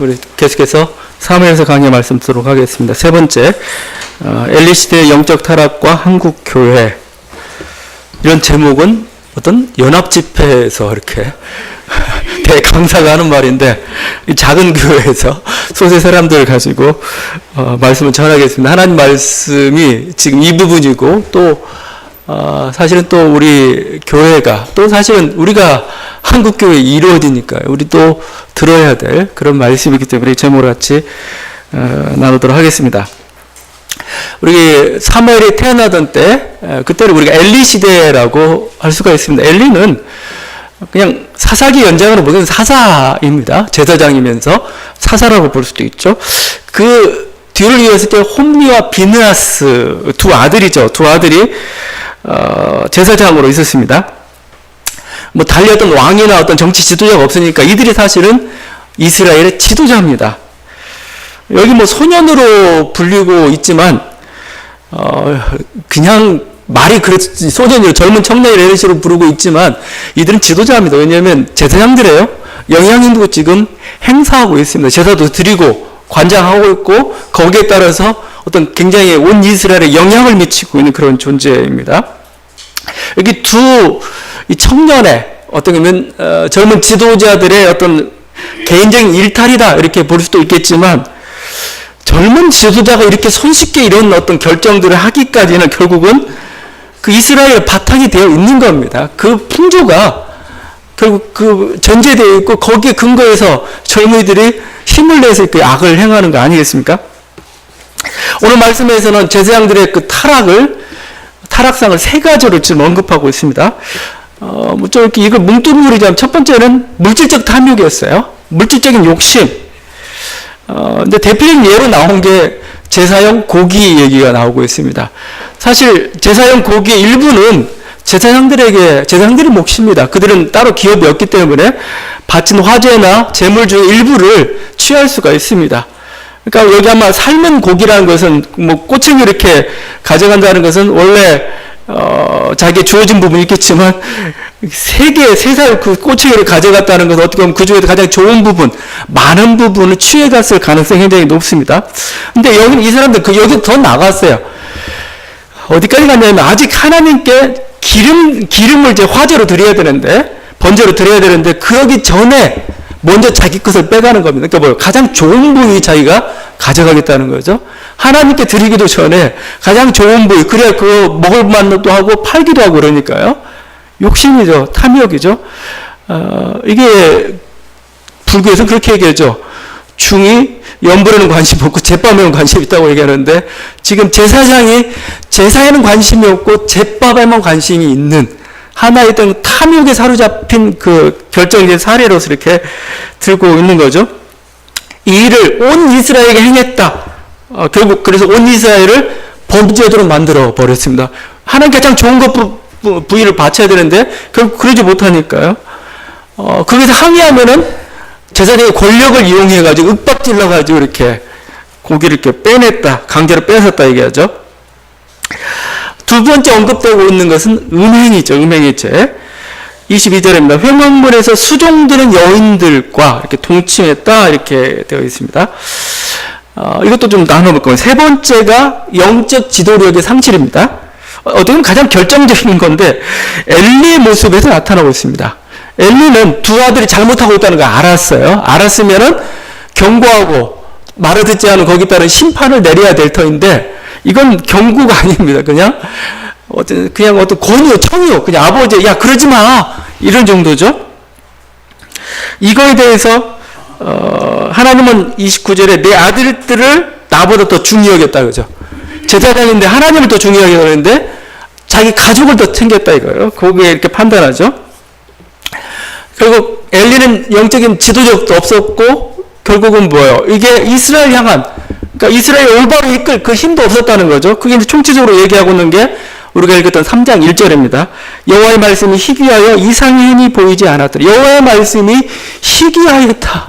우리 계속해서 사무엘서 강의 말씀 듣도록 하겠습니다. 세 번째, 엘리 시대의 영적 타락과 한국 교회. 이런 제목은 어떤 연합 집회에서 이렇게 대강사가 하는 말인데, 이 작은 교회에서 소수 사람들을 가지고 말씀을 전하겠습니다. 하나님 말씀이 지금 이 부분이고, 또 사실은 또 우리 교회가, 또 사실은 우리가 한국교회 이루어지니까요. 우리 또 들어야 될 그런 말씀이기 때문에 제목을 같이 나누도록 하겠습니다. 우리 사무엘이 태어나던 때, 그때를 우리가 엘리 시대라고 할 수가 있습니다. 엘리는 그냥 사사기 연장으로 보면 사사입니다. 제사장이면서 사사라고 볼 수도 있죠. 그 뒤를 이었을 때 홈리와 비느하스 두 아들이죠. 두 아들이 제사장으로 있었습니다. 뭐 달렸던 왕이나 어떤 정치 지도자가 없으니까 이들이 사실은 이스라엘의 지도자입니다. 여기 뭐 소년으로 불리고 있지만 그냥 말이 그렇지, 소년으로 젊은 청년이라 이런 식으로 부르고 있지만 이들은 지도자입니다. 왜냐하면 제사장들이에요. 영향력도 지금 행사하고 있습니다. 제사도 드리고 관장하고 있고 거기에 따라서 어떤 굉장히 온 이스라엘에 영향을 미치고 있는 그런 존재입니다. 여기 이 청년의 어떻게 보면 젊은 지도자들의 어떤 개인적인 일탈이다 이렇게 볼 수도 있겠지만, 젊은 지도자가 이렇게 손쉽게 이런 어떤 결정들을 하기까지는 결국은 그 이스라엘 바탕이 되어 있는 겁니다. 그 풍조가 결국 그 전제되어 있고 거기에 근거해서 젊은이들이 힘을 내서 그 악을 행하는 거 아니겠습니까? 오늘 말씀에서는 제사장들의 그 타락상을 세 가지로 지금 언급하고 있습니다. 좀 이렇게 이걸 뭉뚱그리자면 첫 번째는 물질적 탐욕이었어요. 물질적인 욕심. 근데 대표적인 예로 나온 게 제사용 고기 얘기가 나오고 있습니다. 사실 제사용 고기의 일부는 제사장들의 몫입니다. 그들은 따로 기업이 없기 때문에 바친 화제나 제물 중 일부를 취할 수가 있습니다. 그러니까 여기 아마 삶은 고기라는 것은 뭐 꼬챙이 이렇게 가져간다는 것은 원래 자기에 주어진 부분이 있겠지만 세 살 그 꼬챙이를 가져갔다는 것은 어떻게 보면 그 중에서 가장 좋은 부분, 많은 부분을 취해갔을 가능성이 굉장히 높습니다. 근데 여기는 이 사람들 여기 더 나갔어요. 어디까지 갔냐면 아직 하나님께 기름을 이제 화제로 드려야 되는데, 번제로 드려야 되는데 그러기 전에 먼저 자기 것을 빼가는 겁니다. 그러니까 뭐예요? 가장 좋은 부위 자기가 가져가겠다는 거죠. 하나님께 드리기도 전에 가장 좋은 부위, 그래야 그거 먹을 만도 하고 팔기도 하고 그러니까요. 욕심이죠. 탐욕이죠. 이게 불교에서는 그렇게 얘기하죠. 중이 연불에는 관심이 없고 제밥에는 관심이 있다고 얘기하는데, 지금 제사장이 제사에는 관심이 없고 제밥에만 관심이 있는 하나의 어떤 탐욕에 사로잡힌 그 결정적인 사례로서 이렇게 들고 있는 거죠. 이 일을 온 이스라엘에게 행했다. 결국 그래서 온 이스라엘을 범죄도로 만들어 버렸습니다. 하나님께 가장 좋은 것 부위를 바쳐야 되는데 결국 그러지 못하니까요. 거기서 항의하면은 제사장의 권력을 이용해가지고 윽박질러가지고 이렇게 고기를 이렇게 빼냈다, 강제로 뺏었다 얘기하죠. 두 번째 언급되고 있는 것은 음행이죠. 음행의죄. 22절입니다. 회막문에서 수종드는 여인들과 이렇게 동침했다 이렇게 되어 있습니다. 이것도 좀 나눠볼 거예요. 세 번째가 영적 지도력의 상실입니다. 어떻게 보면 가장 결정적인 건데 엘리의 모습에서 나타나고 있습니다. 엘리는 두 아들이 잘못하고 있다는 걸 알았어요. 알았으면은 경고하고 말을 듣지 않은 거기에 따른 심판을 내려야 될 터인데, 이건 경고가 아닙니다. 그냥 어떤 권유, 청유, 그냥 아버지, 야, 그러지 마! 이런 정도죠. 이거에 대해서, 하나님은 29절에 내 아들들을 나보다 더 중히 여겼다, 그죠? 제사장인데 하나님을 더 중히 여겼는데 자기 가족을 더 챙겼다, 이거예요. 거기에 이렇게 판단하죠. 결국 엘리는 영적인 지도력도 없었고, 결국은 뭐예요? 이게 이스라엘 향한, 그러니까 이스라엘 올바로 이끌 그 힘도 없었다는 거죠. 그게 이제 총체적으로 얘기하고 있는 게 우리가 읽었던 3장 1절입니다. 여호와의 말씀이 희귀하여 이상의 흔히 보이지 않았더라. 여호와의 말씀이 희귀하였다.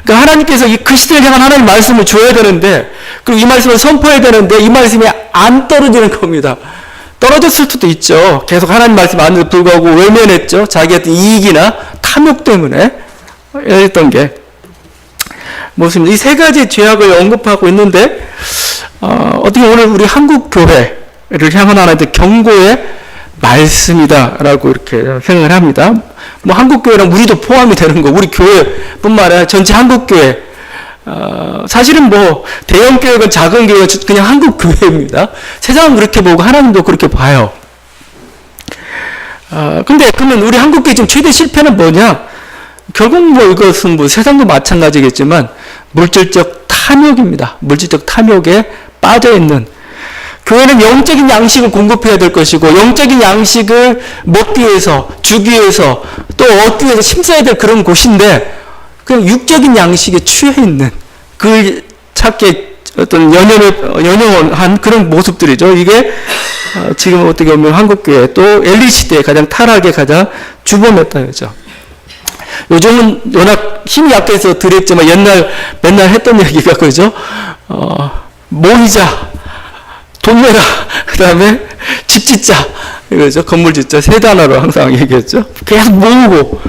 그러니까 하나님께서 이 그 시대를 향한 하나님의 말씀을 줘야 되는데, 그리고 이 말씀을 선포해야 되는데 이 말씀이 안 떨어지는 겁니다. 떨어졌을 수도 있죠. 계속 하나님 말씀 안에도 불구하고 외면했죠. 자기의 어떤 이익이나 탐욕 때문에 했던 게. 모습입니다. 이 세 가지 죄악을 언급하고 있는데, 어떻게 오늘 우리 한국 교회를 향한 하나의 경고의 말씀이다라고 이렇게 생각을 합니다. 뭐 한국 교회랑 우리도 포함이 되는 거, 우리 교회뿐만 아니라 전체 한국 교회. 사실은 뭐 대형 교회건 작은 교회건 그냥 한국 교회입니다. 세상은 그렇게 보고 하나님도 그렇게 봐요. 근데 그러면 우리 한국 교회 지금 최대 실패는 뭐냐? 결국 뭐 이것은 뭐 세상도 마찬가지겠지만 물질적 탐욕입니다. 물질적 탐욕에 빠져 있는. 교회는 영적인 양식을 공급해야 될 것이고, 영적인 양식을 먹기 위해서, 주기 위해서, 또 얻기 위해서 힘써야 될 그런 곳인데, 그냥 육적인 양식에 취해 있는, 그걸 찾게 어떤 연연한 그런 모습들이죠. 이게, 지금 어떻게 보면 한국교회 또 엘리 시대에 가장 타락에 가장 주범했다, 그죠. 요즘은 워낙 힘이 약해서 드렸지만, 맨날 했던 얘기가, 그죠. 모이자. 돈 내라. 그 다음에 집 짓자. 이거죠. 건물 짓자. 세 단어로 항상 얘기했죠. 계속 모으고,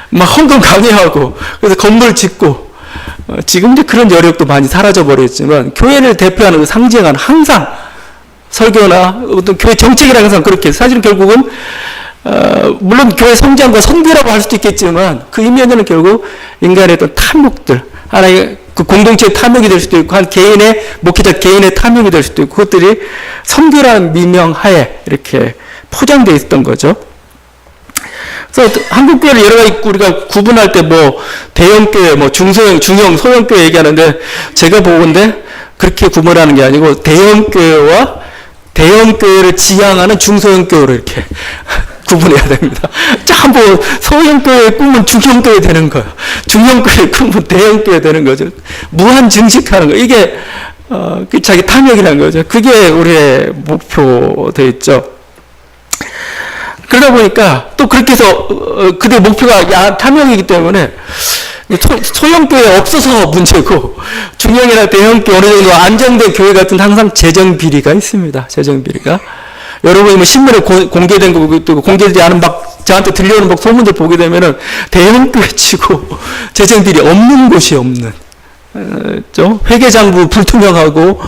막 헌금 강요하고, 그래서 건물 짓고, 지금 이제 그런 여력도 많이 사라져버렸지만, 교회를 대표하는 상징하는 항상 설교나 어떤 교회 정책이랑 항상 그렇게, 사실은 결국은, 물론 교회 성장과 선교라고 할 수도 있겠지만, 그 이면에는 결국 인간의 어떤 탐욕들, 하나의 그 공동체의 탐욕이 될 수도 있고, 한 개인의, 목회자 개인의 탐욕이 될 수도 있고, 그것들이 선교라는 미명하에 이렇게 포장되어 있었던 거죠. 그래서 한국교회를 여러 가지 우리가 구분할 때 뭐, 대형교회, 뭐, 중형, 소형교회 얘기하는데, 제가 보건데, 그렇게 구분하는 게 아니고, 대형교회와 대형교회를 지향하는 중소형교회로 이렇게 구분해야 됩니다. 전부 소형교회의 꿈은 중형교회 되는 거예요. 중형교회의 꿈은 대형교회 되는 거죠. 무한 증식하는 거. 이게 자기 탐욕이라는 거죠. 그게 우리의 목표되어 있죠. 그러다 보니까 또 그렇게 해서 그들의 목표가 탐욕이기 때문에 소형교회 없어서 문제고, 중형이나 대형교회 어느 정도 안정된 교회 같은 항상 재정 비리가 있습니다. 재정 비리가. 여러분이 뭐 신문에 공개된 거, 또 공개되지 않은 막 저한테 들려오는 막 소문들 보게 되면은 대형교회 치고 재정 비리 없는 곳이 없는, 회계장부 불투명하고,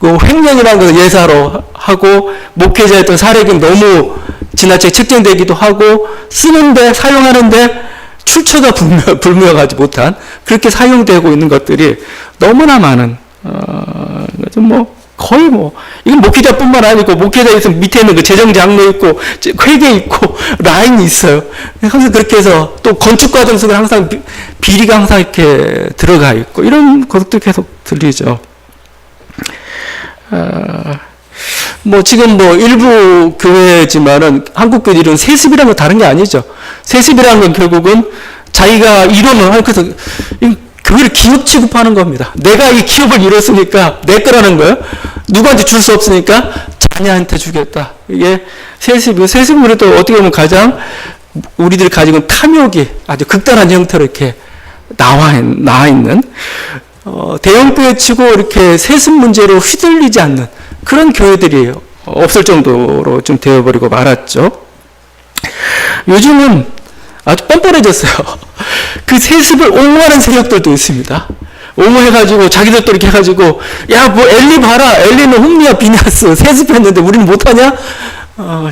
그 횡령이라는 것을 예사로 하고, 목회자의 어떤 사례금 너무 지나치게 책정되기도 하고, 쓰는데, 사용하는데 출처가 불명하지 못한, 그렇게 사용되고 있는 것들이 너무나 많은, 뭐, 거의 뭐, 이건 목회자뿐만 아니고, 목회자 있으면 밑에 있는 그 재정장로 있고, 회계 있고, 라인이 있어요. 항상 그렇게 해서, 또 건축과정 속에 항상 비리가 항상 이렇게 들어가 있고, 이런 것들 계속 들리죠. 뭐, 지금 뭐, 일부 교회지만은, 한국 교회들은 세습이라는 건 다른 게 아니죠. 세습이라는 건 결국은 자기가 이루는, 그래서, 교회를 기업 취급하는 겁니다. 내가 이 기업을 이뤘으니까 내 거라는 거예요. 누구한테 줄 수 없으니까 자녀한테 주겠다. 이게 세습이고, 세습은 그래도 어떻게 보면 가장 우리들이 가지고 있는 탐욕이 아주 극단한 형태로 이렇게 나와 있는, 대형교회 치고 이렇게 세습 문제로 휘둘리지 않는 그런 교회들이 없을 정도로 좀 되어버리고 말았죠. 요즘은 아주 뻔뻔해졌어요. 그 세습을 옹호하는 세력들도 있습니다. 옹호해가지고, 자기들도 이렇게 해가지고, 야, 뭐, 엘리 봐라. 엘리는 홈리와 비나스 세습했는데 우리는 못하냐?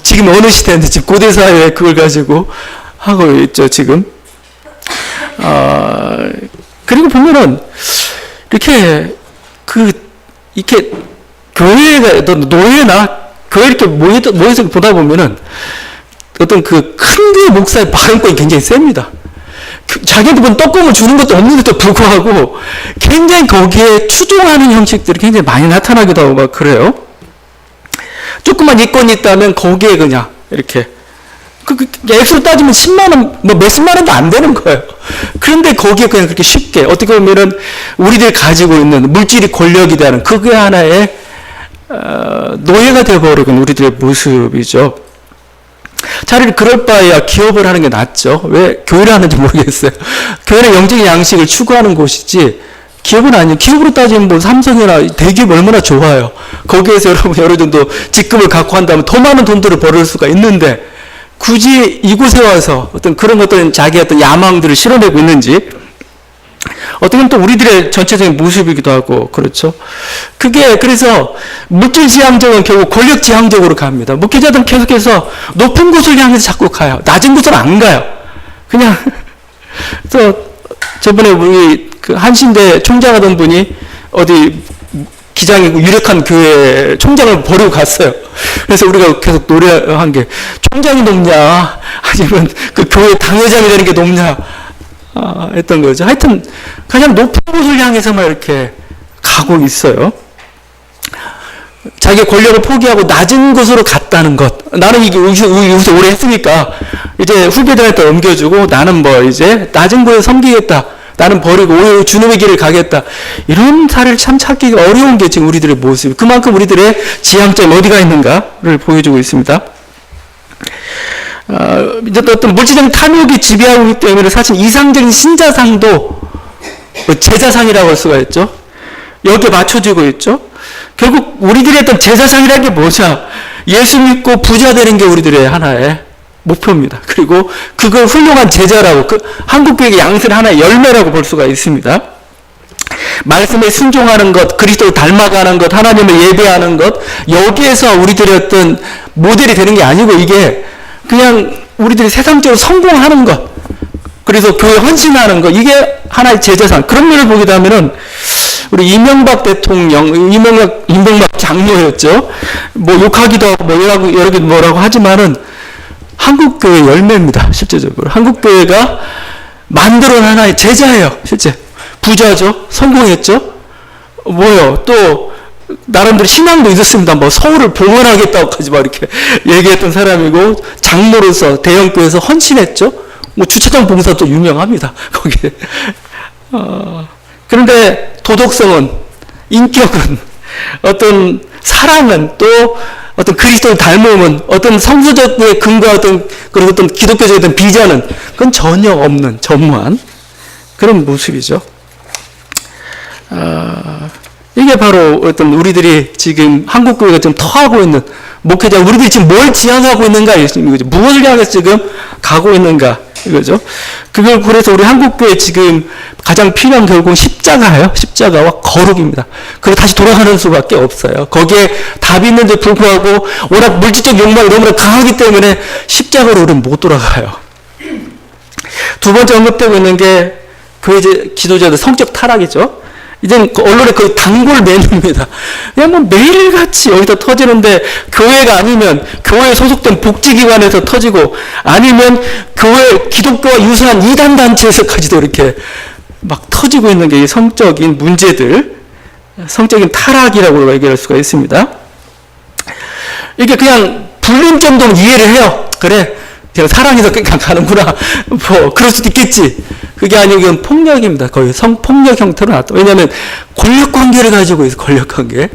지금 어느 시대인데, 지금 고대사회에 그걸 가지고 하고 있죠, 지금. 그리고 보면은, 이렇게, 이렇게, 교회가, 노예나, 교회 이렇게 모여서 보다 보면은, 어떤 그 큰 교회 목사의 발언권이 굉장히 셉니다. 자기한테 떡공을 주는 것도 없는데도 불구하고 굉장히 거기에 추종하는 형식들이 굉장히 많이 나타나기도 하고 막 그래요. 조금만 이권이 있다면 거기에 그냥 이렇게 액수로 따지면 10만원, 뭐 몇십만원도 안 되는 거예요. 그런데 거기에 그냥 그렇게 쉽게, 어떻게 보면은 우리들이 가지고 있는 물질이 권력이 되는 그게 하나의 노예가 되어버리는 우리들의 모습이죠. 차라리 그럴 바에야 기업을 하는 게 낫죠. 왜 교회를 하는지 모르겠어요. 교회는 영적인 양식을 추구하는 곳이지 기업은 아니에요. 기업으로 따지면 뭐 삼성이나 대기업 얼마나 좋아요. 거기에서 여러분 어느 정도 직급을 갖고 한다면 더 많은 돈들을 벌을 수가 있는데 굳이 이곳에 와서 어떤 그런 것들은 자기 어떤 야망들을 실어내고 있는지, 어떻게 보면 또 우리들의 전체적인 모습이기도 하고, 그렇죠. 그게, 그래서, 물질 지향적은 결국 권력 지향적으로 갑니다. 목회자들은 계속해서 높은 곳을 향해서 자꾸 가요. 낮은 곳은 안 가요. 그냥, 그래서, 저번에 우리 그 한신대 총장하던 분이 어디 기장이고 유력한 교회 총장을 버리고 갔어요. 그래서 우리가 계속 노래한 게, 총장이 높냐, 아니면 그 교회 당회장이 되는 게 높냐, 했던 거죠. 하여튼, 가장 높은 곳을 향해서만 이렇게 가고 있어요. 자기 권력을 포기하고 낮은 곳으로 갔다는 것. 나는 이게 여기서 오래 했으니까, 이제 후배들한테 넘겨주고, 나는 뭐 이제 낮은 곳에 섬기겠다. 나는 버리고 오히려 주님의 길을 가겠다. 이런 사례를 참 찾기가 어려운 게 지금 우리들의 모습. 그만큼 우리들의 지향점이 어디가 있는가를 보여주고 있습니다. 이제 또 어떤 물질적인 탐욕이 지배하고 있기 때문에 사실 이상적인 신자상도 제자상이라고 할 수가 있죠. 여기에 맞춰지고 있죠. 결국 우리들의 어떤 제자상이라는 게 뭐냐? 예수 믿고 부자 되는 게 우리들의 하나의 목표입니다. 그리고 그걸 훌륭한 제자라고, 한국교회의 양식의 하나의 열매라고 볼 수가 있습니다. 말씀에 순종하는 것, 그리스도를 닮아가는 것, 하나님을 예배하는 것, 여기에서 우리들의 어떤 모델이 되는 게 아니고, 이게 그냥 우리들이 세상적으로 성공하는 것, 그래서 교회 헌신하는 것, 이게 하나의 제자상. 그런 면을 보게 되면은 우리 이명박 대통령, 이명박 장로였죠. 뭐 욕하기도 하고 뭐 여러 개 뭐라고 하지만은 한국교회 열매입니다. 실제적으로 한국교회가 만들어낸 하나의 제자예요. 실제 부자죠. 성공했죠. 뭐요? 또 나름대로 신앙도 있었습니다. 뭐 서울을 봉헌하겠다고까지 막 이렇게 얘기했던 사람이고, 장로로서 대형교회에서 헌신했죠. 뭐 주차장 봉사도 유명합니다. 거기에. 그런데 도덕성은, 인격은, 어떤 사랑은, 또 어떤 그리스도를 닮음은, 어떤 성서적의 근거, 그리고 어떤 기독교적인 어떤 비전은 그건 전혀 없는 전무한 그런 모습이죠. 이게 바로 어떤 우리들이 지금 한국교회가 좀 터하고 있는 목회자, 우리들이 지금 뭘 지향하고 있는가, 이거죠. 무엇을 향해서 지금 가고 있는가, 이거죠. 그걸 그래서 우리 한국교회 지금 가장 필요한 결국은 십자가예요. 십자가와 거룩입니다. 그리고 다시 돌아가는 수밖에 없어요. 거기에 답이 있는데 불구하고 워낙 물질적 욕망이 너무나 강하기 때문에 십자가로 우리는 못 돌아가요. 두 번째 언급되고 있는 게 교회 지도자들 성적 타락이죠. 이제는 언론에 거의 단골 메뉴입니다. 그냥 뭐 매일같이 여기서 터지는데, 교회가 아니면 교회에 소속된 복지기관에서 터지고, 아니면 교회 기독교와 유사한 이단단체에서까지도 이렇게 막 터지고 있는 게 이 성적인 문제들, 성적인 타락이라고 얘기할 수가 있습니다. 이게 그냥 불륜 정도는 이해를 해요. 그래, 그냥 사랑해서 그냥 가는구나. 뭐 그럴 수도 있겠지. 그게 아니고 이건 폭력입니다. 거의 성폭력 형태로 나왔다. 왜냐하면 권력관계를 가지고 있어. 권력관계.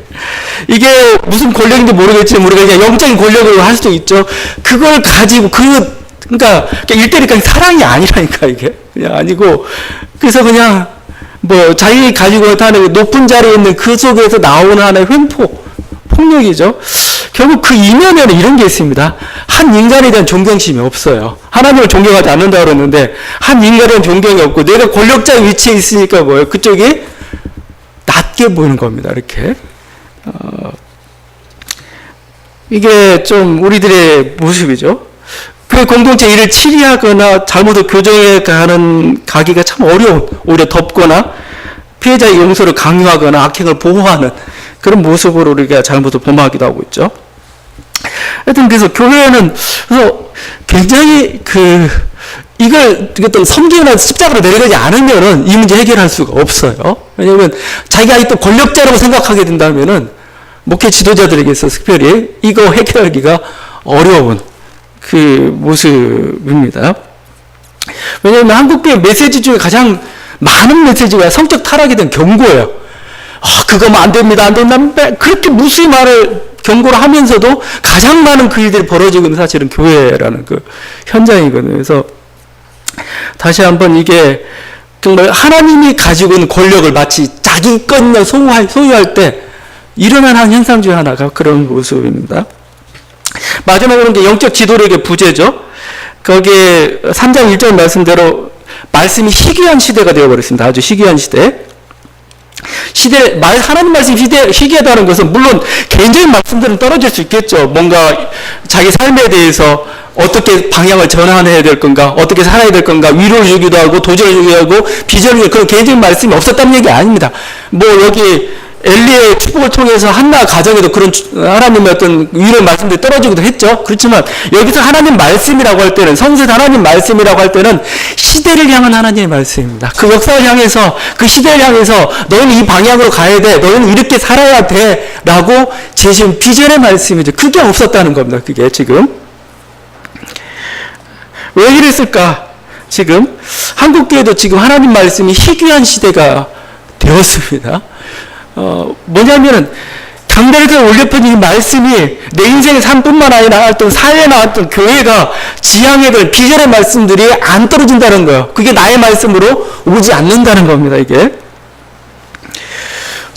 이게 무슨 권력인지 모르겠지만 우리가 그냥 영적인 권력으로 할 수도 있죠. 그걸 가지고 그러니까 일대니까 사랑이 아니라니까, 이게 그냥 아니고, 그래서 그냥 뭐 자기 가지고 하는 높은 자리에 있는 그 속에서 나오는 하나의 폭력이죠. 결국 그 이면에는 이런 게 있습니다. 한 인간에 대한 존경심이 없어요. 하나님을 존경하지 않는다고 그러는데, 한 인간에 대한 존경이 없고, 내가 권력자의 위치에 있으니까 뭐예요? 그쪽이 낮게 보이는 겁니다. 이렇게. 이게 좀 우리들의 모습이죠. 그 공동체 일을 치리하거나 잘못을 교정해 가기가 참 어려운, 오히려 덮거나 피해자의 용서를 강요하거나 악행을 보호하는 그런 모습으로 우리가 잘못을 범하기도 하고 있죠. 하여튼 그래서 교회는 그래서 굉장히 이걸 어떤 섬기거나 십자가로 내려가지 않으면은 이 문제 해결할 수가 없어요. 왜냐하면 자기가 또 권력자라고 생각하게 된다면은 목회 지도자들에게 있어서 특별히 이거 해결하기가 어려운 그 모습입니다. 왜냐하면 한국교회 메시지 중에 가장 많은 메시지가 성적 타락에 대한 경고예요. 그거 뭐 안 됩니다, 안 된다. 그렇게 무수히 말을 경고를 하면서도 가장 많은 그 일들이 벌어지고 있는 사실은 교회라는 그 현장이거든요. 그래서 다시 한번 이게 정말 하나님이 가지고 있는 권력을 마치 자기 것만 소유할 때 일어나는 한 현상 중 하나가 그런 모습입니다. 마지막으로 이제 영적 지도력의 부재죠. 거기에 3장 1절 말씀대로 말씀이 희귀한 시대가 되어버렸습니다. 아주 희귀한 시대. 하나님 말씀이 희귀하다는 것은 물론 개인적인 말씀들은 떨어질 수 있겠죠. 뭔가 자기 삶에 대해서 어떻게 방향을 전환해야 될 건가, 어떻게 살아야 될 건가, 위로를 주기도 하고 도전을 주기도 하고 비전을 주기도 하고 그런 개인적인 말씀이 없었다는 얘기 아닙니다. 뭐 여기 엘리의 축복을 통해서 한나 가정에도 그런 하나님의 어떤 위로의 말씀들이 떨어지기도 했죠. 그렇지만 여기서 하나님 말씀이라고 할 때는, 성서에서 하나님 말씀이라고 할 때는 시대를 향한 하나님의 말씀입니다. 그 역사를 향해서, 그 시대를 향해서 너희는 이 방향으로 가야 돼, 너희는 이렇게 살아야 돼 라고 제시한 비전의 말씀이죠. 그게 없었다는 겁니다. 그게 지금 왜 이랬을까? 지금 한국교회도 지금 하나님 말씀이 희귀한 시대가 되었습니다. 뭐냐면은 강단에서 올려펴진 이 말씀이 내 인생의 삶뿐만 아니라 어떤 사회나 어떤 교회가 지향해야 될 비전의 말씀들이 안 떨어진다는 거예요. 그게 나의 말씀으로 오지 않는다는 겁니다. 이게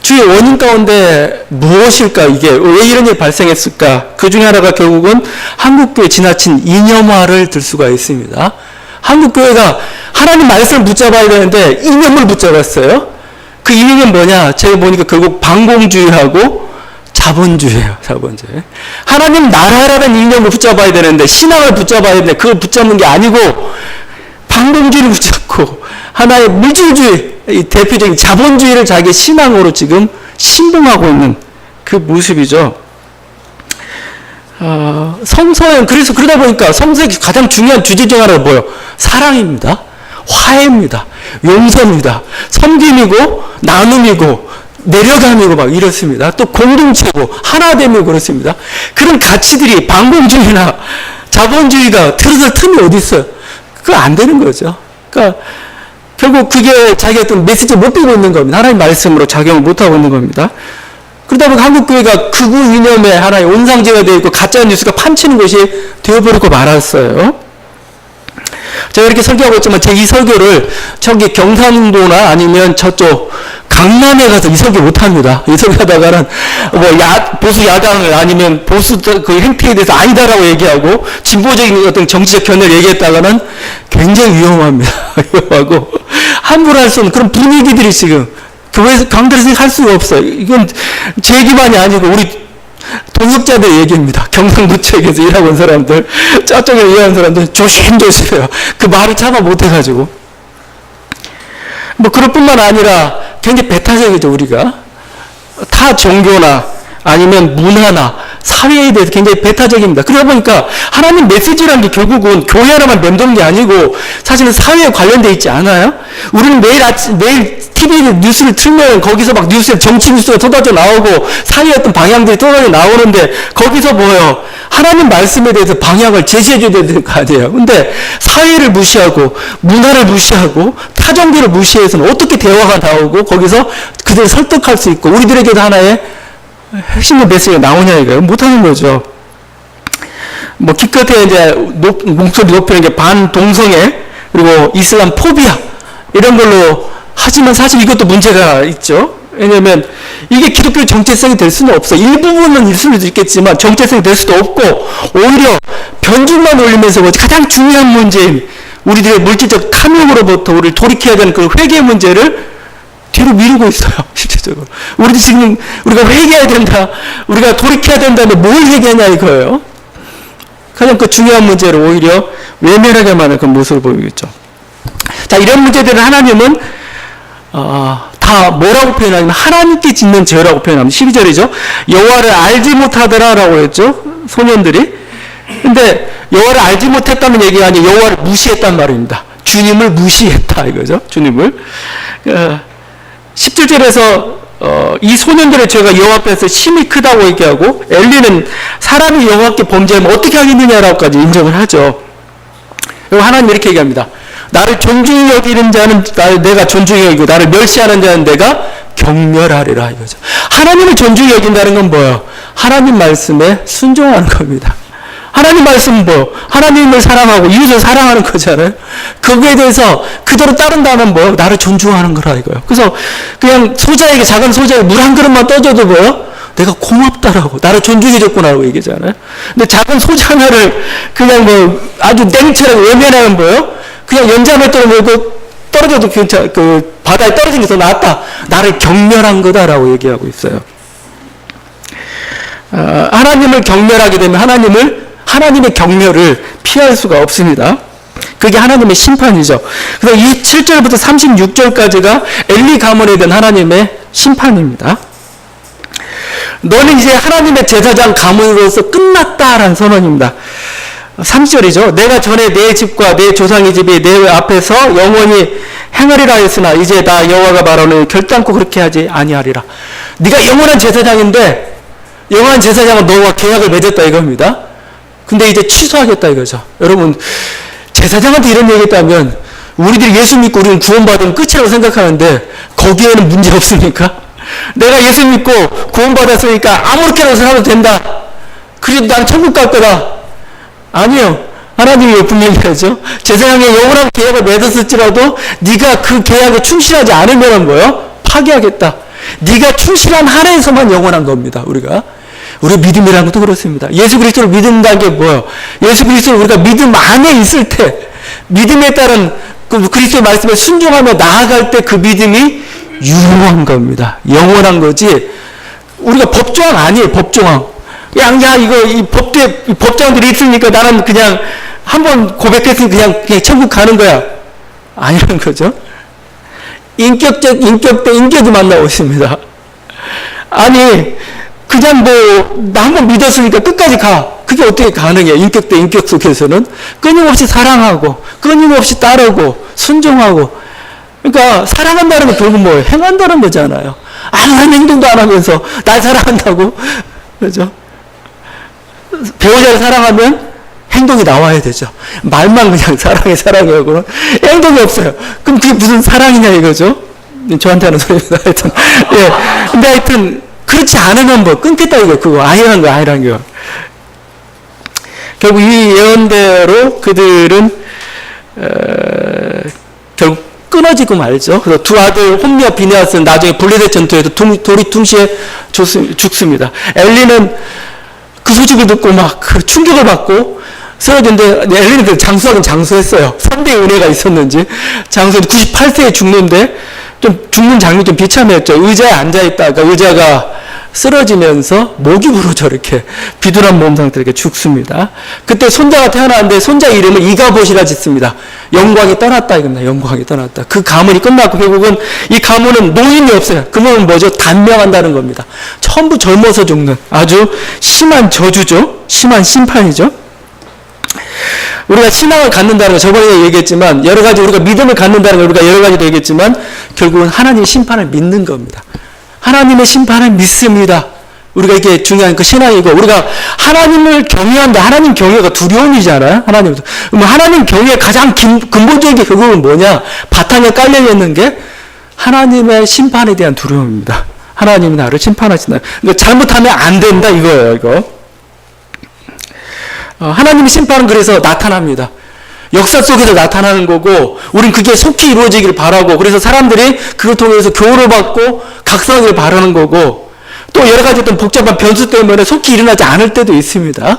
주의 원인 가운데 무엇일까? 이게 왜 이런 일이 발생했을까? 그 중에 하나가 결국은 한국교회 지나친 이념화를 들 수가 있습니다. 한국교회가 하나님 말씀을 붙잡아야 되는데 이념을 붙잡았어요. 그 이념은 뭐냐? 제가 보니까 결국 반공주의하고 자본주의예요. 자본주의. 하나님 나라라는 이념을 붙잡아야 되는데, 신앙을 붙잡아야 되는데 그걸 붙잡는 게 아니고 반공주의를 붙잡고 하나의 물질주의, 이 대표적인 자본주의를 자기 신앙으로 지금 신봉하고 있는 그 모습이죠. 성서에, 그래서 그러다 보니까 성서의 가장 중요한 주제 중 하나가 뭐예요? 사랑입니다. 화해입니다. 용서입니다. 섬김이고 나눔이고 내려감이고 막 이렇습니다. 또 공동체고 하나됨이고 그렇습니다. 그런 가치들이 반공주의나 자본주의가 들어설 틈이 어디 있어요? 그거 안 되는 거죠. 그러니까 결국 그게 자기 어떤 메시지를 못 빼고 있는 겁니다. 하나님 말씀으로 작용을 못하고 있는 겁니다. 그러다 보니까 한국교회가 극우 이념의 하나의 온상제가 되어 있고 가짜 뉴스가 판치는 것이 되어버리고 말았어요. 제가 이렇게 설교하고 있지만 제 이 설교를 저기 경상도나 아니면 저쪽 강남에 가서 이 설교 못합니다. 이 설교하다가는 뭐 보수 야당을 아니면 보수 그 행태에 대해서 아니다라고 얘기하고 진보적인 어떤 정치적 견해를 얘기했다가는 굉장히 위험합니다. 위험하고 함부로 할 수 없는 그런 분위기들이 지금 교회에서 강단에서 할 수가 없어요. 이건 제 기반이 아니고 우리 동역자들 얘기입니다. 경상도 쪽에서 일하고 온 사람들, 저쪽에 일하는 사람들 조심조심해요. 그 말을 참아 못해가지고. 뭐 그럴 뿐만 아니라 굉장히 배타적이죠. 우리가 타 종교나 아니면 문화나 사회에 대해서 굉장히 배타적입니다. 그러다 보니까 하나님 메시지라는 게 결국은 교회 하나만 맴도는 게 아니고 사실은 사회에 관련되어 있지 않아요? 우리는 매일 TV 뉴스를 틀면 거기서 막 뉴스에 정치 뉴스가 쏟아져 나오고 사회의 어떤 방향들이 쏟아져 나오는데 거기서 뭐예요? 하나님 말씀에 대해서 방향을 제시해 줘야 되는 거 아니에요. 근데 사회를 무시하고 문화를 무시하고 타종교를 무시해서는 어떻게 대화가 나오고 거기서 그들을 설득할 수 있고 우리들에게도 하나의 핵심의 메시지가 나오냐 이거예요. 못하는 거죠. 뭐 기껏해 이제 목소리 높이는 게 반동성애 그리고 이슬람 포비아 이런 걸로 하지만 사실 이것도 문제가 있죠. 왜냐하면 이게 기독교의 정체성이 될 수는 없어. 일부분은 일 수도 있겠지만 정체성이 될 수도 없고 오히려 변죽만 올리면서 가장 중요한 문제인 우리들의 물질적 탐욕으로부터 우리를 돌이켜야 되는 그 회개 문제를 뒤로 미루고 있어요. 실질적으로. 우리도 지금 우리가 회개해야 된다. 우리가 돌이켜야 된다면 뭘 회개하냐 이거예요. 가장 그 중요한 문제를 오히려 외면하게 만든 그 모습을 보이겠죠. 자, 이런 문제들은 하나님은 다 뭐라고 표현하냐면 하나님께 짓는 죄라고 표현합니다. 12절이죠. 여호와를 알지 못하더라라고 했죠. 소년들이. 근데 여호와를 알지 못했다는 얘기가 아니라 여호와를 무시했단 말입니다. 주님을 무시했다 이거죠. 주님을. 17절에서 이 소년들의 죄가 여호와 앞에서 심히 크다고 얘기하고 엘리는 사람이 여호와께 범죄하면 어떻게 하겠느냐라고까지 인정을 하죠. 그리고 하나님 이렇게 얘기합니다. 나를 존중히 여기는 자는 내가 존중히 여기고 나를 멸시하는 자는 내가 경멸하리라 이거죠. 하나님을 존중히 여긴다는 건 뭐예요? 하나님 말씀에 순종하는 겁니다. 하나님 말씀은 뭐 하나님을 사랑하고 이웃을 사랑하는 거잖아요. 거기에 대해서 그대로 따른다면 뭐 나를 존중하는 거라 이거예요. 그래서 그냥 소자에게 작은 소자에게 물 한 그릇만 떠줘도 뭐요? 내가 고맙다라고 나를 존중해줬구나라고 얘기잖아요. 근데 작은 소자 하나를 그냥 뭐 아주 냉철하게 외면하면 뭐요? 그냥 연자맷돌을 물고 떨어져도 그 바다에 떨어진 게 더 낫다. 나를 경멸한 거다라고 얘기하고 있어요. 하나님을 경멸하게 되면 하나님의 경멸을 피할 수가 없습니다. 그게 하나님의 심판이죠. 그래서 이 7절부터 36절까지가 엘리 가문에 대한 하나님의 심판입니다. 너는 이제 하나님의 제사장 가문으로서 끝났다라는 선언입니다. 30절이죠. 내가 전에 내 집과 내 조상의 집이 내 앞에서 영원히 행하리라 했으나 이제 나 여호와가 말하노니 결단코 그렇게 하지 아니하리라. 네가 영원한 제사장인데 영원한 제사장은 너와 계약을 맺었다 이겁니다. 근데 이제 취소하겠다 이거죠. 여러분, 제사장한테 이런 얘기했다면 우리들이 예수 믿고 우리는 구원받으면 끝이라고 생각하는데 거기에는 문제 없습니까? 내가 예수 믿고 구원받았으니까 아무렇게나 살아도 된다. 그래도 난 천국 갈 거다. 아니요. 하나님이 분명히 하죠. 제사장의 영원한 계약을 맺었을지라도 네가 그 계약에 충실하지 않으면 뭐요? 파기하겠다. 네가 충실한 한에서만 영원한 겁니다. 우리 믿음이라는 것도 그렇습니다. 예수 그리스도를 믿는다는 게 뭐예요? 예수 그리스도를 우리가 믿음 안에 있을 때, 믿음에 따른 그 그리스도의 말씀에 순종하며 나아갈 때 그 믿음이 유효한 겁니다. 영원한 거지. 우리가 법조항 아니에요. 법조항. 야 이거 이 법조항들이 있으니까 나는 그냥 한번 고백했으니 그냥 천국 가는 거야. 아니라는 거죠. 인격 대 인격이 만나고 있습니다. 아니 그냥 나 한번 믿었으니까 끝까지 가. 그게 어떻게 가능해요? 인격 대 인격 속에서는 끊임없이 사랑하고 끊임없이 따르고 순종하고. 그러니까 사랑한다는 건 결국 뭐예요? 행한다는 거잖아요. 아무런 행동도 안 하면서 날 사랑한다고. 그렇죠? 배우자를 사랑하면 행동이 나와야 되죠. 말만 그냥 사랑해 하고는 행동이 없어요. 그럼 그게 무슨 사랑이냐 이거죠? 저한테 하는 소리입니다. 하여튼. 예. 근데 하여튼 그렇지 않으면 뭐 끊겠다 이거. 그거 아니라는 거. 결국 이 예언대로 그들은 결국 끊어지고 말죠. 그래서 두 아들 홈리와 비느하스는 나중에 블레셋 전투에도 돌이 둥시에 죽습니다. 엘리는 그 소식을 듣고 막 그 충격을 받고 쓰러졌는데 엘리는 장수하긴 장수했어요. 3대의 은혜가 있었는지 장수해도 98세에 죽는데 좀 죽는 장면이 좀 비참했죠. 의자에 앉아있다가 의자가 쓰러지면서 목이 부러져 이렇게 비둔한 몸 상태로 이렇게 죽습니다. 그때 손자가 태어나는데 손자 이름을 이가봇이라 짓습니다. 영광이 떠났다 이겁니다. 영광이 떠났다. 그 가문이 끝났고 결국은 이 가문은 노인이 없어요. 그러면 뭐죠? 단명한다는 겁니다. 전부 젊어서 죽는 아주 심한 저주죠. 심한 심판이죠. 우리가 신앙을 갖는다는 거 저번에 얘기했지만 여러 가지 우리가 믿음을 갖는다는 거 우리가 여러 가지도 얘기했지만 결국은 하나님의 심판을 믿는 겁니다. 하나님의 심판을 믿습니다. 우리가 이게 중요한 그 신앙이고 우리가 하나님을 경외한다. 하나님 경외가 두려움이잖아요. 하나님 경외의 가장 근본적인 게 결국은 뭐냐? 바탕에 깔려 있는 게 하나님의 심판에 대한 두려움입니다. 하나님이 나를 심판하신다. 그러니까 잘못하면 안 된다 이거예요. 이거. 하나님의 심판은 그래서 나타납니다. 역사 속에서 나타나는 거고 우린 그게 속히 이루어지기를 바라고 그래서 사람들이 그걸 통해서 교훈을 받고 각성하기를 바라는 거고 또 여러 가지 어떤 복잡한 변수 때문에 속히 일어나지 않을 때도 있습니다.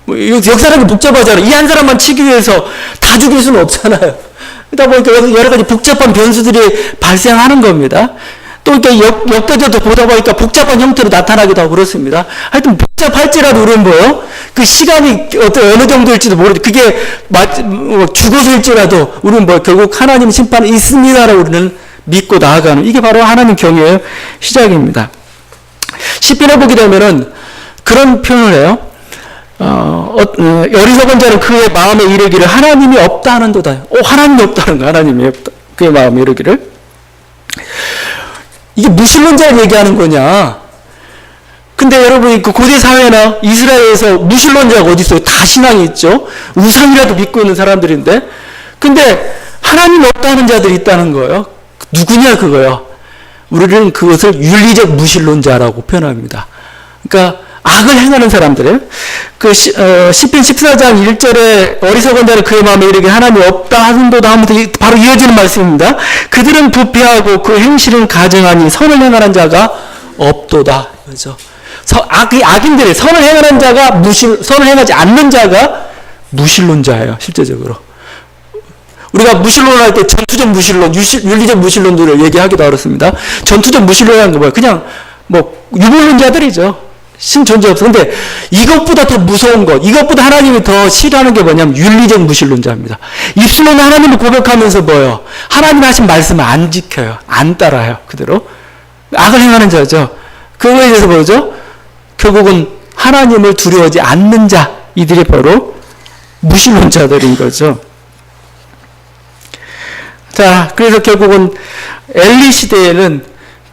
역사라는 게 복잡하잖아요. 이 한 사람만 치기 위해서 다 죽일 수는 없잖아요. 그러다 보니까 여러 가지 복잡한 변수들이 발생하는 겁니다. 또 이렇게 역대적으로 보다 보니까 복잡한 형태로 나타나기도 하고 그렇습니다. 하여튼 복잡할지라도 우리는 뭐요? 그 시간이 어느 정도일지도 모르죠. 그게 죽어서일지라도 우리는 결국 하나님 심판이 있습니다라고 우리는 믿고 나아가는 이게 바로 하나님 경외의 시작입니다. 시편에 보게 되면은 그런 표현을 해요. 어리석은 자는 그의 마음에 이르기를 하나님이 없다 하는도다. 하나님이 없다는 거 하나님이 없다. 그의 마음에 이르기를. 이게 무신론자를 얘기하는 거냐? 근데 여러분이 그 고대 사회나 이스라엘에서 무신론자가 어디 있어요? 다 신앙이 있죠. 우상이라도 믿고 있는 사람들인데, 근데 하나님 없다는 자들이 있다는 거예요. 누구냐 그거요? 우리는 그것을 윤리적 무신론자라고 표현합니다. 그러니까 악을 행하는 사람들을 시편 14장 1절에 어리석은 자는 그의 마음에 이르게 하나님이 없다 하는도다 하면서 바로 이어지는 말씀입니다. 그들은 부패하고 그 행실은 가증하니 선을 행하는 자가 없도다. 그렇죠? 악인들이 선을 행하는 자가 선을 행하지 않는 자가 무신론자예요. 실제적으로. 우리가 무신론을 할 때 전투적 무신론, 윤리적 무신론들을 얘기하기도 어렵습니다. 전투적 무신론이라는 거 뭐예요? 그냥 뭐 유물론자들이죠. 신 존재 없어. 근데 이것보다 더 무서운 것, 이것보다 하나님이 더 싫어하는 게 뭐냐면 윤리적 무신론자입니다. 입술로는 하나님을 고백하면서 뭐예요? 하나님 하신 말씀을 안 지켜요. 안 따라요. 그대로. 악을 행하는 자죠. 그거에 대해서 뭐죠? 결국은 하나님을 두려워하지 않는 자, 이들이 바로 무신론자들인 거죠. 자, 그래서 결국은 엘리 시대에는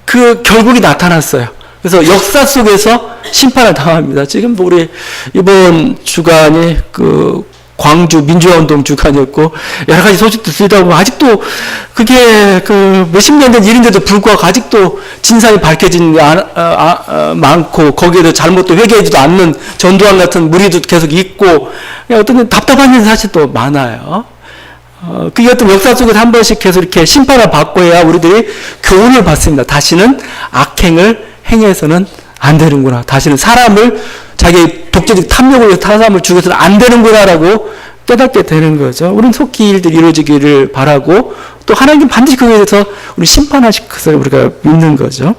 그 결국이 나타났어요. 그래서 역사 속에서 심판을 당합니다. 지금 우리 이번 주간이 그 광주 민주화운동 주간이었고 여러 가지 소식도 들다 보면 아직도 그게 그 몇십 년 된 일인데도 불구하고 아직도 진상이 밝혀진 게 많고 거기에도 잘못도 회개하지도 않는 전두환 같은 무리도 계속 있고 어떤 답답한 일이 사실 또 많아요. 그게 어떤 역사 속에서 한 번씩 계속 이렇게 심판을 받고 해야 우리들이 교훈을 받습니다. 다시는 악행을 행해서는 안 되는구나. 다시는 사람을 자기 독재적 탐욕을 위해서 사람을 죽여서는 안 되는구나라고 깨닫게 되는 거죠. 우리는 속히 일들이 이루어지기를 바라고 또 하나님 반드시 그거에 대해서 우리 심판하실 것을 우리가 믿는 거죠.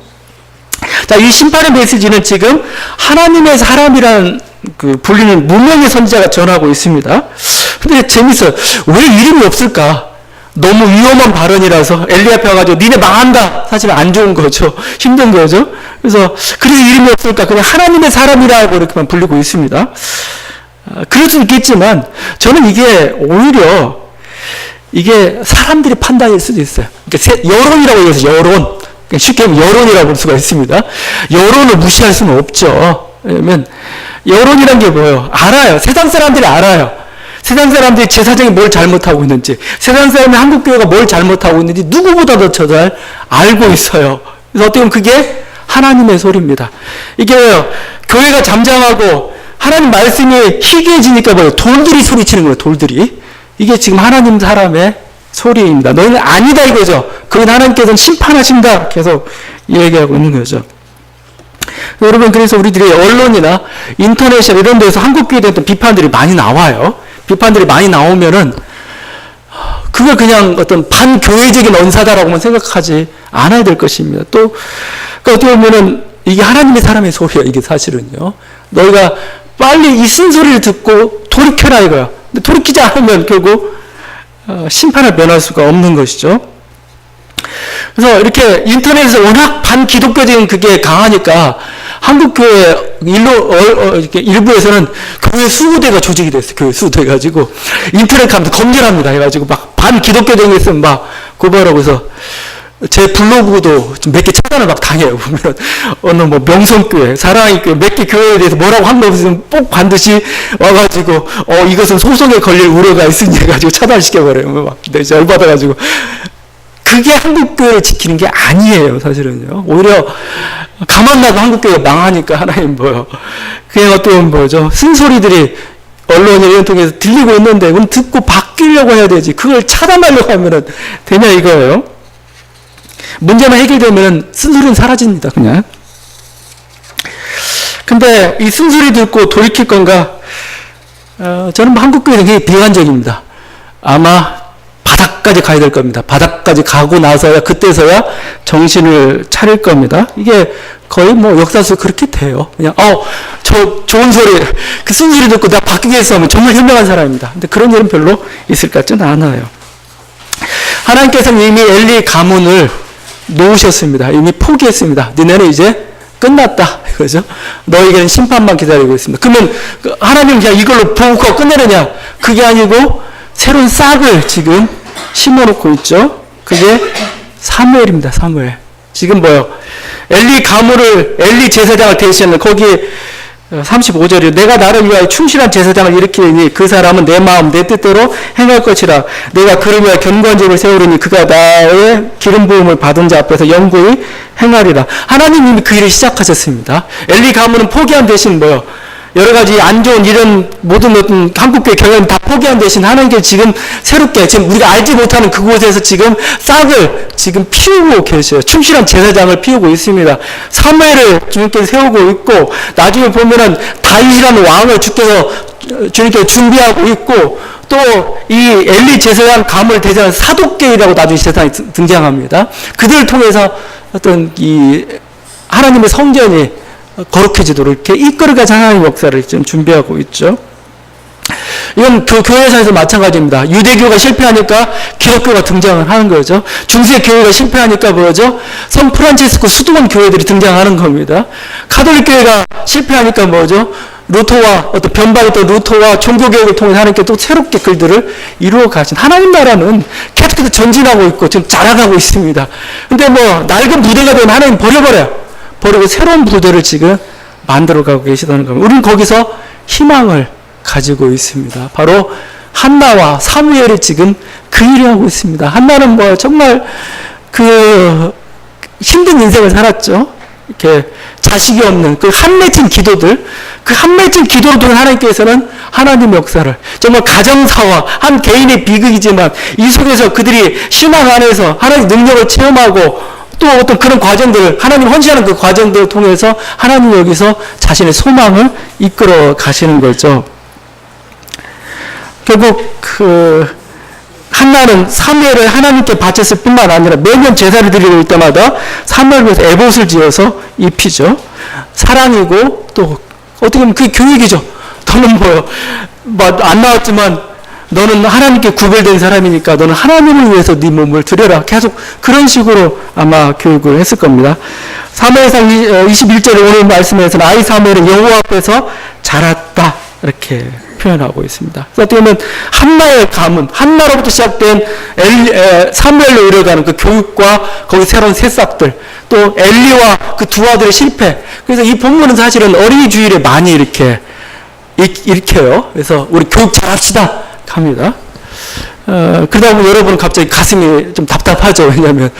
자, 이 심판의 메시지는 지금 하나님의 사람이라는 그 불리는 무명의 선지자가 전하고 있습니다. 근데 재밌어요. 왜 이름이 없을까? 너무 위험한 발언이라서 엘리 앞에 와가지고 니네 망한다. 사실 안 좋은 거죠. 힘든 거죠. 그래서 이름이 없을까? 그냥 하나님의 사람이라고 이렇게만 불리고 있습니다. 그럴 수 있겠지만 저는 이게 오히려 이게 사람들이 판단일 수도 있어요. 그러니까 여론이라고 얘기해서 여론. 쉽게 하면 여론이라고 볼 수가 있습니다. 여론을 무시할 수는 없죠. 왜냐면 여론이란 게 뭐예요? 알아요. 세상 사람들이 알아요. 세상 사람들이 제사장이 뭘 잘못하고 있는지, 세상 사람이 한국교회가 뭘 잘못하고 있는지 누구보다도 더 잘 알고 있어요. 그래서 어떻게 보면 그게 하나님의 소리입니다. 이게 교회가 잠잠하고 하나님 말씀이 희귀해지니까 뭐예요? 돌들이 소리치는 거예요. 돌들이. 이게 지금 하나님 사람의 소리입니다. 너희는 아니다 이거죠. 그건 하나님께서는 심판하신다. 계속 얘기하고 있는 거죠. 여러분, 그래서 우리들이 언론이나 인터넷이나 이런 데서 한국교회에 대한 비판들이 많이 나와요. 비판들이 많이 나오면은 그걸 그냥 어떤 반교회적인 언사다라고만 생각하지 않아야 될 것입니다. 또 그러니까 어떻게 보면은 이게 하나님의 사람의 소리예요. 이게 사실은요. 너희가 빨리 이 쓴소리를 듣고 돌이켜라 이거야. 근데 돌이키지 않으면 결국 심판을 면할 수가 없는 것이죠. 그래서 이렇게 인터넷에서 워낙 반기독교적인 그게 강하니까 한국교회 일부에서는 교회 수구대가 조직이 됐어요. 교회 수구대 가지고 인터넷 가면 검열합니다. 해가지고 막 반기독교적인 게 있으면 막 고발하고 해서 제 블로그도 몇 개 차단을 막 당해요. 보면 어느 뭐 명성교회, 사랑의 교회 몇 개 교회에 대해서 뭐라고 한 거 없으면 꼭 반드시 와가지고 이것은 소송에 걸릴 우려가 있으니 해가지고 차단시켜버려요. 막 내가 열받아가지고. 그게 한국교회를 지키는 게 아니에요, 사실은요. 오히려 가만 놔도 한국교회가 망하니까 하나님 뭐요. 그냥 어떤 뭐죠. 쓴소리들이 언론이나 이런 통해서 들리고 있는데 그럼 듣고 바뀌려고 해야 되지. 그걸 차단하려고 하면은 되냐 이거예요. 문제만 해결되면은 쓴소리는 사라집니다, 그냥. 근데 이 쓴소리 듣고 돌이킬 건가? 저는 뭐 한국교회는 굉장히 비관적입니다. 아마 바닥까지 가야 될 겁니다. 바닥까지 가고 나서야 그때서야 정신을 차릴 겁니다. 이게 거의 뭐 역사 속에 그렇게 돼요. 그냥 저 좋은 소리 그 쓴소리 듣고 내가 바뀌겠어 하면 정말 현명한 사람입니다. 근데 그런 일은 별로 있을 것 같지는 않아요. 하나님께서는 이미 엘리 가문을 놓으셨습니다. 이미 포기했습니다. 너네는 이제 끝났다 이거죠. 너에게는 심판만 기다리고 있습니다. 그러면 하나님은 그냥 이걸로 보고 끝내느냐? 그게 아니고 새로운 싹을 지금 심어놓고 있죠. 그게 사무엘입니다. 사무엘. 지금 뭐요? 엘리 가문을 엘리 제사장을 대신하는 거기에 35절이요. 내가 나를 위하여 충실한 제사장을 일으키니 그 사람은 내 마음 내 뜻대로 행할 것이라. 내가 그를 위하여 견고한집을 세우리니 그가 나의 기름 부음을 받은 자 앞에서 영구히 행하리라. 하나님이 그 일을 시작하셨습니다. 엘리 가문은 포기한 대신 뭐요? 여러 가지 안 좋은 이런 모든 어떤 한국교회 경험 다 포기한 대신 하나님께 지금 새롭게 지금 우리가 알지 못하는 그곳에서 지금 싹을 지금 피우고 계셔요. 충실한 제사장을 피우고 있습니다. 사무엘을 주님께서 세우고 있고 나중에 보면은 다윗이라는 왕을 주께서 주님께 준비하고 있고, 또 이 엘리 제사장 감을 대장한 사독계이라고 나중에 세상에 등장합니다. 그들을 통해서 어떤 이 하나님의 성전이 거룩해지도록 이렇게 이끌어가자 하나님의 역사를 지금 준비하고 있죠. 이건 교회사에서 마찬가지입니다. 유대교가 실패하니까 기독교가 등장을 하는 거죠. 중세 교회가 실패하니까 뭐죠? 성 프란치스코 수도원 교회들이 등장하는 겁니다. 카톨릭 교회가 실패하니까 뭐죠? 루터와 어떤 변방했던 루터와 종교개혁을 통해 하나님께 또 새롭게 글들을 이루어 가신 하나님 나라는 계속해서 전진하고 있고 지금 자라가고 있습니다. 근데 뭐 낡은 부대가 되면 하나님 버려버려요. 버리고 새로운 부대를 지금 만들어가고 계시다는 겁니다. 우리는 거기서 희망을 가지고 있습니다. 바로 한나와 사무엘이 지금 그 일을 하고 있습니다. 한나는 뭐 정말 그 힘든 인생을 살았죠. 이렇게 자식이 없는 그 한맺힌 기도들, 그 한맺힌 기도를 통해 하나님께서는 하나님의 역사를 정말 가정사와 한 개인의 비극이지만 이 속에서 그들이 신앙 안에서 하나님의 능력을 체험하고 또 어떤 그런 과정들을 하나님 헌신하는 그 과정들을 통해서 하나님 여기서 자신의 소망을 이끌어 가시는 거죠. 결국 그 한나는 사무엘을 하나님께 바쳤을 뿐만 아니라 매년 제사를 드리고 올 때마다 사무엘을 위해서 에봇을 지어서 입히죠. 사랑이고 또 어떻게 보면 그게 교육이죠. 너는 뭐 안 나왔지만 너는 하나님께 구별된 사람이니까 너는 하나님을 위해서 네 몸을 드려라. 계속 그런 식으로 아마 교육을 했을 겁니다. 사무엘상 21절에 오늘 말씀에서는 아이 사무엘은 여호와 앞에서 자랐다 이렇게 표현하고 있습니다. 어떻게 보면 한나의 가문, 한나로부터 시작된 사무엘로 이뤄가는 그 교육과 거기 새로운 새싹들, 또 엘리와 그 두 아들의 실패. 그래서 이 본문은 사실은 어린이 주일에 많이 이렇게 읽혀요. 그래서 우리 교육 잘합시다 합니다. 그러다 보면 여러분은 갑자기 가슴이 좀 답답하죠. 왜냐하면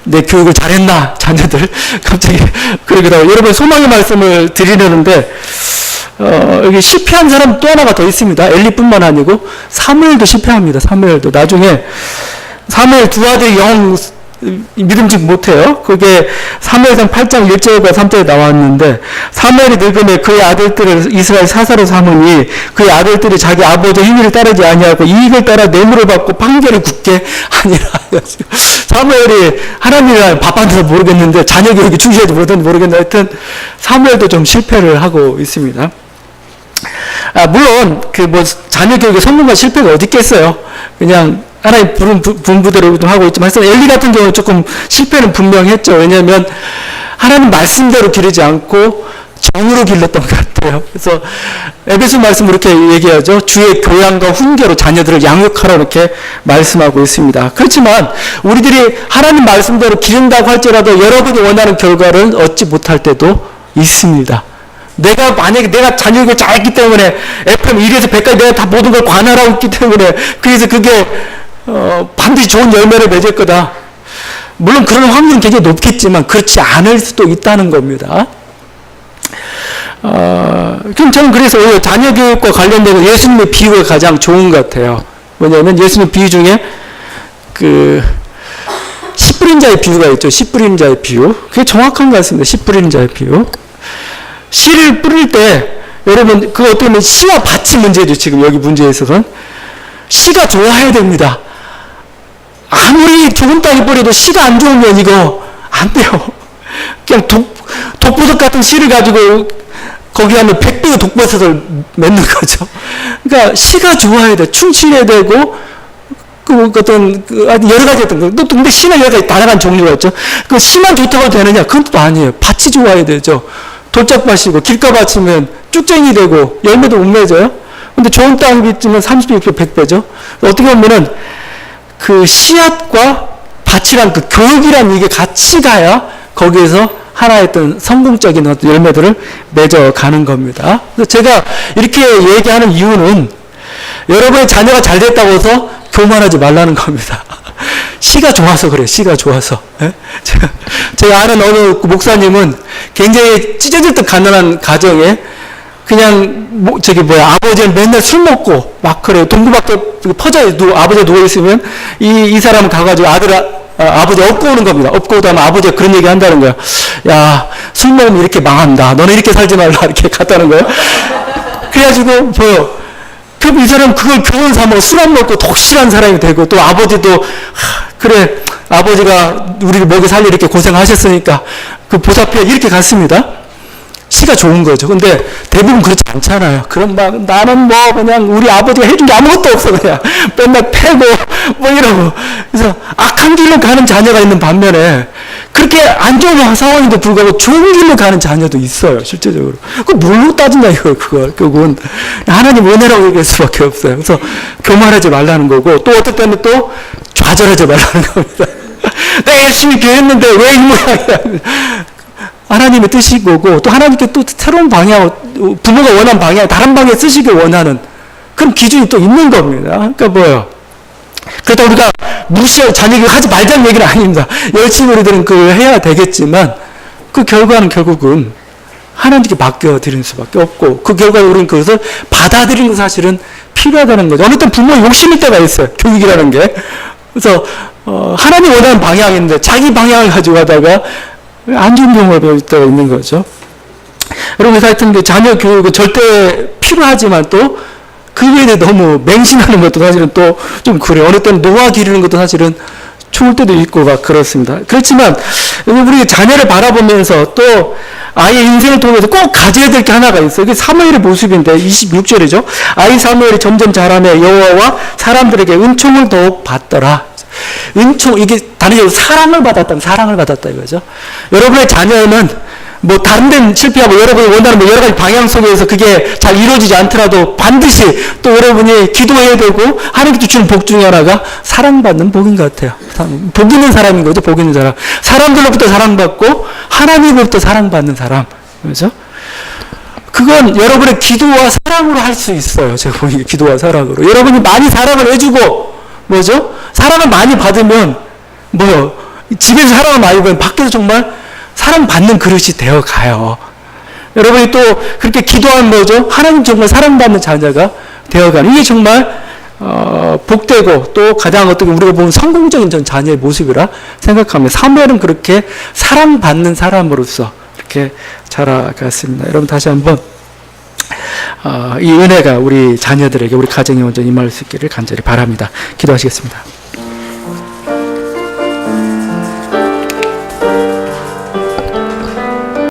내 교육을 잘했나 자녀들 갑자기 그러기도 하고 여러분 소망의 말씀을 드리려는데 여기 실패한 사람 또 하나가 더 있습니다. 엘리뿐만 아니고 사무엘도 실패합니다. 사무엘도 나중에 사무엘 두 아들이 영 믿음직 못해요. 그게 사무엘상 8장 1절과 3절에 나왔는데 사무엘이 늙음에 그의 아들들을 이스라엘 사사로 삼으니 그의 아들들이 자기 아버지의 행위를 따르지 아니하고 이익을 따라 뇌물을 받고 판결을 굳게 하니라. 사무엘이 하나님이랑 밥 안 돼서 모르겠는데 자녀 교육이 충실해도 모르겠는데 하여튼 사무엘도 좀 실패를 하고 있습니다. 물론 그 뭐 자녀 교육의 성공과 실패가 어디 있겠어요. 그냥 하나님 부른 분부대로 하고 있지만 엘리 같은 경우는 조금 실패는 분명했죠. 왜냐하면 하나님 말씀대로 기르지 않고 정으로 길렀던 것 같아요. 그래서 에베소 말씀으로 이렇게 얘기하죠. 주의 교양과 훈계로 자녀들을 양육하라 이렇게 말씀하고 있습니다. 그렇지만 우리들이 하나님 말씀대로 기른다고 할지라도 여러분이 원하는 결과를 얻지 못할 때도 있습니다. 만약에 내가 자녀교육을 잘했기 때문에 FM 1에서 100까지 내가 다 모든 걸 관할하고 있기 때문에 그래서 그게 반드시 좋은 열매를 맺을 거다. 물론 그런 확률은 굉장히 높겠지만 그렇지 않을 수도 있다는 겁니다. 그럼 저는 그래서 자녀 교육과 관련된 예수님의 비유가 가장 좋은 것 같아요. 왜냐하면 예수님 비유 중에 그 씨 뿌린 자의 비유가 있죠. 씨 뿌린 자의 비유. 그게 정확한 것 같습니다. 씨 뿌린 자의 비유. 씨를 뿌릴 때 여러분 그거 어떻게 보면 씨와 밭이 문제죠. 지금 여기 문제에 있어서는 씨가 좋아야 됩니다. 아무리 좋은 땅에 뿌려도 씨가 안 좋으면 이거 안 돼요. 그냥 독버섯 같은 씨를 가지고 거기 하면 100배의 독버섯을 맺는 거죠. 그러니까 씨가 좋아야 돼. 충실해야 되고 어떤 여러 가지 어떤 거. 또 근데 씨는 여러 가지 다양한 종류가 있죠. 그 씨만 좋다고 되느냐? 그건 또 아니에요. 밭이 좋아야 되죠. 돌짝밭이고 길가밭이면 쭉쟁이 되고 열매도 못 맺어요. 근데 좋은 땅이 있으면 30배, 60배, 100배죠. 어떻게 보면은 그 씨앗과 밭이란 그 교육이란 이게 같이 가야 거기에서 하나의 어떤 성공적인 어떤 열매들을 맺어가는 겁니다. 그래서 제가 이렇게 얘기하는 이유는 여러분의 자녀가 잘 됐다고 해서 교만하지 말라는 겁니다. 씨가 좋아서 그래요. 씨가 좋아서. 예? 제가 아는 어느 목사님은 굉장히 찢어질 듯 가난한 가정에 그냥 아버지는 맨날 술 먹고 막 그래요. 동구밖에 퍼져요. 아버지가 누워있으면 이 사람은 가가지고 아버지 업고 오는 겁니다. 업고 오다 보면 아버지가 그런 얘기 한다는 거예요. 야, 술 먹으면 이렇게 망한다. 너는 이렇게 살지 말라. 이렇게 갔다는 거예요. 그래가지고 그럼 이 사람 그걸 교훈 삼아 술 안 먹고 독실한 사람이 되고, 또 아버지도 그래 아버지가 우리를 먹여 살려 이렇게 고생하셨으니까 그 보살펴 이렇게 갔습니다. 시가 좋은 거죠. 근데 대부분 그렇지 않잖아요. 그럼 막 나는 뭐 그냥 우리 아버지가 해준 게 아무것도 없어 그냥 맨날 패고 뭐 이러고, 그래서 악한 길로 가는 자녀가 있는 반면에 그렇게 안 좋은 상황인데 불구하고 좋은 길로 가는 자녀도 있어요. 실제적으로. 그걸 뭘로 따지냐 이거 그걸 결국은 하나님 은혜라고 얘기할 수밖에 없어요. 그래서 교만하지 말라는 거고, 또 어떨 때는 또 좌절하지 말라는 겁니다. 내가 열심히 교회했는데 왜 이 모양이야. 하나님의 뜻이 거고, 또 하나님께 또 새로운 방향, 부모가 원하는 방향, 다른 방향에 쓰시길 원하는 그런 기준이 또 있는 겁니다. 그러니까 뭐예요? 그러다 우리가 무시하고 자녀에게 하지 말자는 얘기는 아닙니다. 열심히 우리들은 그걸 해야 되겠지만, 그 결과는 결국은 하나님께 맡겨드리는 수밖에 없고, 그 결과에 우리는 그것을 받아들이는 거 사실은 필요하다는 거죠. 어느 때 부모 욕심일 때가 있어요. 교육이라는 게. 그래서, 하나님 원하는 방향인데 자기 방향을 가지고 가다가 안 좋은 경우가 배울 때가 있는 거죠. 여러분, 하여튼 자녀 교육은 절대 필요하지만 또 그거에 대해 너무 맹신하는 것도 사실은 또 좀 그래요. 어느 때는 노화 기르는 것도 사실은 좋을 때도 있고 막 그렇습니다. 그렇지만 우리 자녀를 바라보면서 또 아이의 인생을 통해서 꼭 가져야 될 게 하나가 있어요. 이게 사무엘의 모습인데 26절이죠. 아이 사무엘이 점점 자라며 여호와와 사람들에게 은총을 더욱 받더라. 은총, 이게 다른 얘기로 사랑을 받았다 이거죠. 여러분의 자녀는 뭐 다른 데는 실패하고 여러분이 원하는 뭐 여러 가지 방향 속에서 그게 잘 이루어지지 않더라도 반드시 또 여러분이 기도해야 되고 하나님께 주시는 복 중에 하나가 사랑받는 복인 것 같아요. 복 있는 사람인 거죠. 복 있는 사람. 사람들로부터 사랑받고 하나님으로부터 사랑받는 사람. 그렇죠? 그건 여러분의 기도와 사랑으로 할 수 있어요. 제가 보기에 기도와 사랑으로. 여러분이 많이 사랑을 해주고 뭐죠? 사랑을 많이 받으면 뭐요? 집에서 사랑을 많이 받으면 밖에서 정말 사랑받는 그릇이 되어가요. 여러분이 또 그렇게 기도하면 뭐죠? 하나님 정말 사랑받는 자녀가 되어가는, 이게 정말 복되고 또 가장 어떻게 우리가 보는 성공적인 전 자녀의 모습이라 생각합니다. 사무엘은 그렇게 사랑받는 사람으로서 이렇게 자라갔습니다. 여러분 다시 한번 이 은혜가 우리 자녀들에게, 우리 가정에 먼저 임할 수 있기를 간절히 바랍니다. 기도하시겠습니다.